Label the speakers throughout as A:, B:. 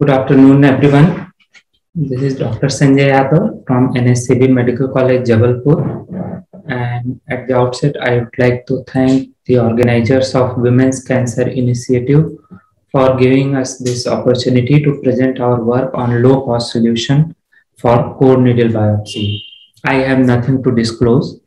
A: Good afternoon, everyone. This is Dr. Sanjay Yadav from NSCB Medical College, Jabalpur. And at the outset, I would like to thank the organizers of Women's Cancer Initiative for giving us this opportunity to present our work on low-cost solution for core needle biopsy. I have nothing to disclose.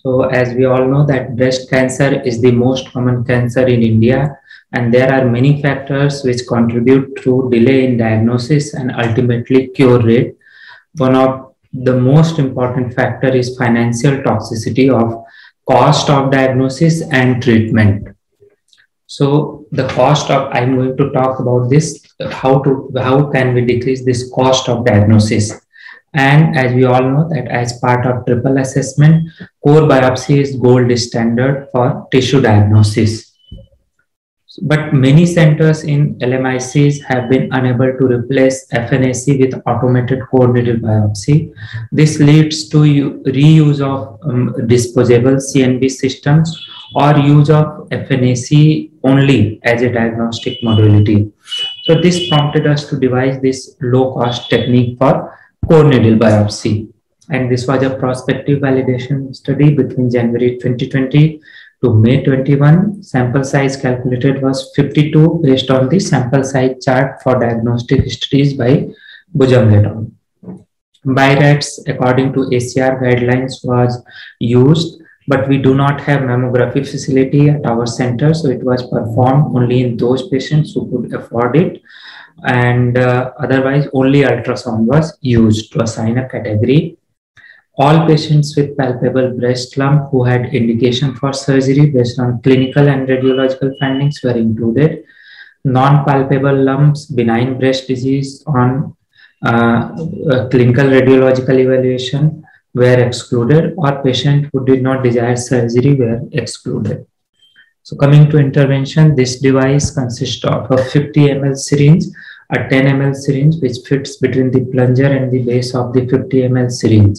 A: So as we all know that breast cancer is the most common cancer in India, and there are many factors which contribute to delay in diagnosis and ultimately cure rate. One of the most important factor is financial toxicity of cost of diagnosis and treatment. So the cost of, I'm going to talk about this, how can we decrease this cost of diagnosis. And as we all know that as part of triple assessment, core biopsy is gold standard for tissue diagnosis. But many centers in LMICs have been unable to replace FNAC with automated core needle biopsy. This leads to reuse of disposable CNB systems or use of FNAC only as a diagnostic modality. So this prompted us to devise this low-cost technique for core needle biopsy. And this was a prospective validation study between January 2020 to May 21. Sample size calculated was 52 based on the sample size chart for diagnostic studies by Bujang et al. BI-RADS according to ACR guidelines was used, but we do not have mammography facility at our center, so it was performed only in those patients who could afford it, and otherwise only ultrasound was used to assign a category. All patients with palpable breast lump who had indication for surgery based on clinical and radiological findings were included. Non-palpable lumps, benign breast disease on clinical radiological evaluation were excluded, or patients who did not desire surgery were excluded. So coming to intervention, this device consists of a 50 ml syringe, a 10 ml syringe which fits between the plunger and the base of the 50 ml syringe.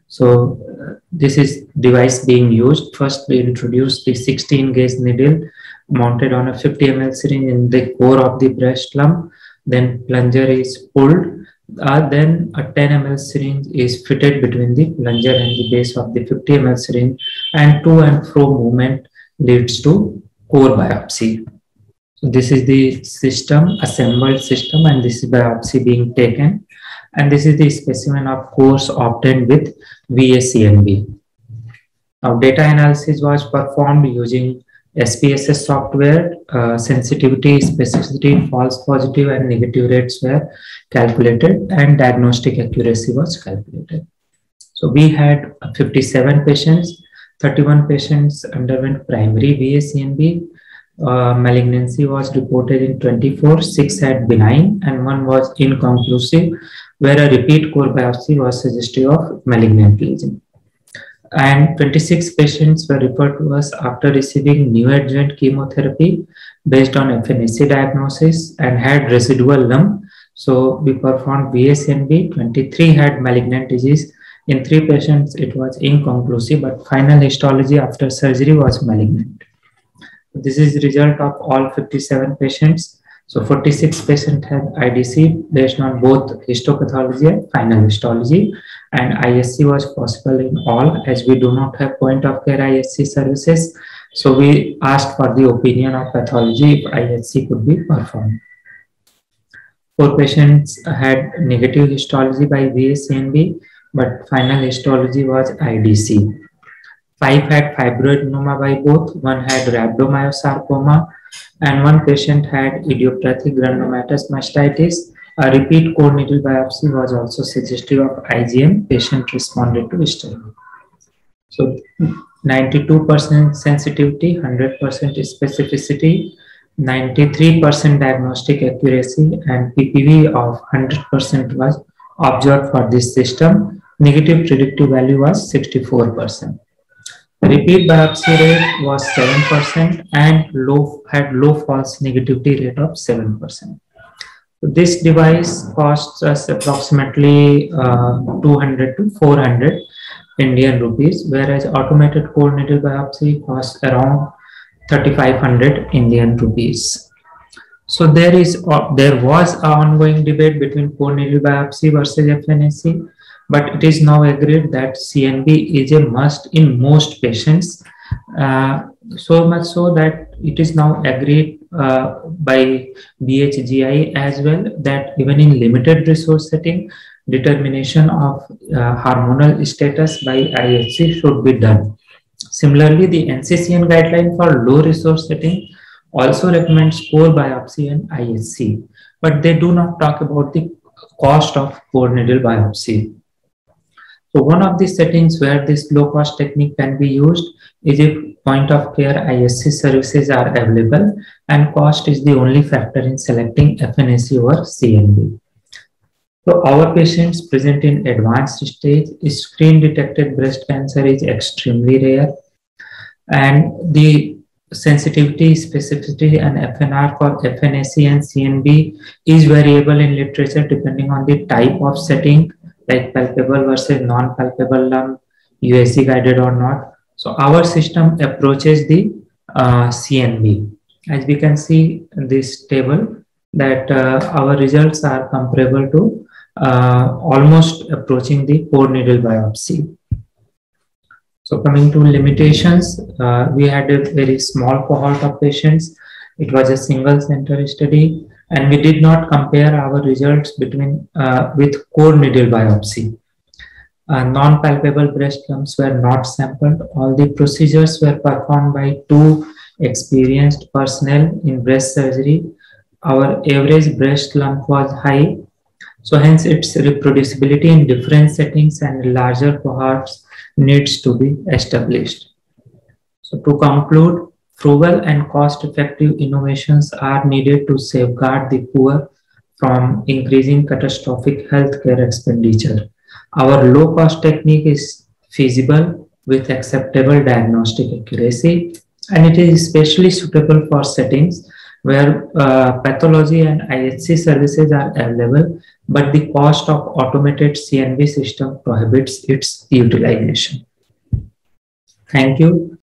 A: So this is device being used. First, we introduce the 16 gauge needle mounted on a 50 ml syringe in the core of the breast lump. Then plunger is pulled. Then a 10 ml syringe is fitted between the plunger and the base of the 50 ml syringe, and to and fro movement leads to core biopsy. So this is the system, assembled system, and this is biopsy being taken. And this is the specimen of course obtained with VA-CNB. Now, data analysis was performed using SPSS software. Sensitivity, specificity, false positive and negative rates were calculated, and diagnostic accuracy was calculated. So we had 57 patients. 31 patients underwent primary VA-CNB. Malignancy was reported in 24, 6 had benign, and 1 was inconclusive, where a repeat core biopsy was suggestive of malignant lesion. And 26 patients were referred to us after receiving neoadjuvant chemotherapy based on FNAC diagnosis and had residual lump. So we performed VA-CNB. 23 had malignant disease. In 3 patients, it was inconclusive, but final histology after surgery was malignant. This is the result of all 57 patients. So 46 patients had IDC based on both histopathology and final histology, and ISC was possible in all, as we do not have point of care ISC services. So we asked for the opinion of pathology if ISC could be performed. 4 patients had negative histology by VA-CNB, but final histology was IDC. 5 had fibroadenoma by both, 1 had rhabdomyosarcoma, and 1 patient had idiopathic granulomatous mastitis. A repeat core needle biopsy was also suggestive of IgM. Patient responded to steroid. So 92% sensitivity, 100% specificity, 93% diagnostic accuracy, and PPV of 100% was observed for this system. Negative predictive value was 64%. Repeat biopsy rate was 7% and had low false negativity rate of 7%. So this device costs us approximately 200 to 400 Indian rupees, whereas automated core needle biopsy costs around 3,500 Indian rupees. So there was an ongoing debate between core needle biopsy versus FNAC, but it is now agreed that CNB is a must in most patients. So much so that it is now agreed by BHGI as well that even in limited resource setting, determination of hormonal status by IHC should be done. Similarly, the NCCN guideline for low resource setting also recommends core biopsy and IHC, but they do not talk about the cost of core needle biopsy. So one of the settings where this low cost technique can be used is if point of care IHC services are available and cost is the only factor in selecting FNAC or CNB. So our patients present in advanced stage, screen detected breast cancer is extremely rare, and the sensitivity, specificity, and FNR for FNAC and CNB is variable in literature depending on the type of setting, like palpable versus non-palpable lump, USG guided or not. So our system approaches the CNB. As we can see in this table, that our results are comparable to almost approaching the core needle biopsy. So coming to limitations, we had a very small cohort of patients. It was a single center study, and we did not compare our results between with core needle biopsy. Non-palpable breast lumps were not sampled. All the procedures were performed by 2 experienced personnel in breast surgery. Our average breast lump was high, so hence its reproducibility in different settings and larger cohorts needs to be established. So to conclude, frugal and cost-effective innovations are needed to safeguard the poor from increasing catastrophic healthcare expenditure. Our low-cost technique is feasible with acceptable diagnostic accuracy, and it is especially suitable for settings where pathology and IHC services are available, but the cost of automated CNB system prohibits its utilization. Thank you.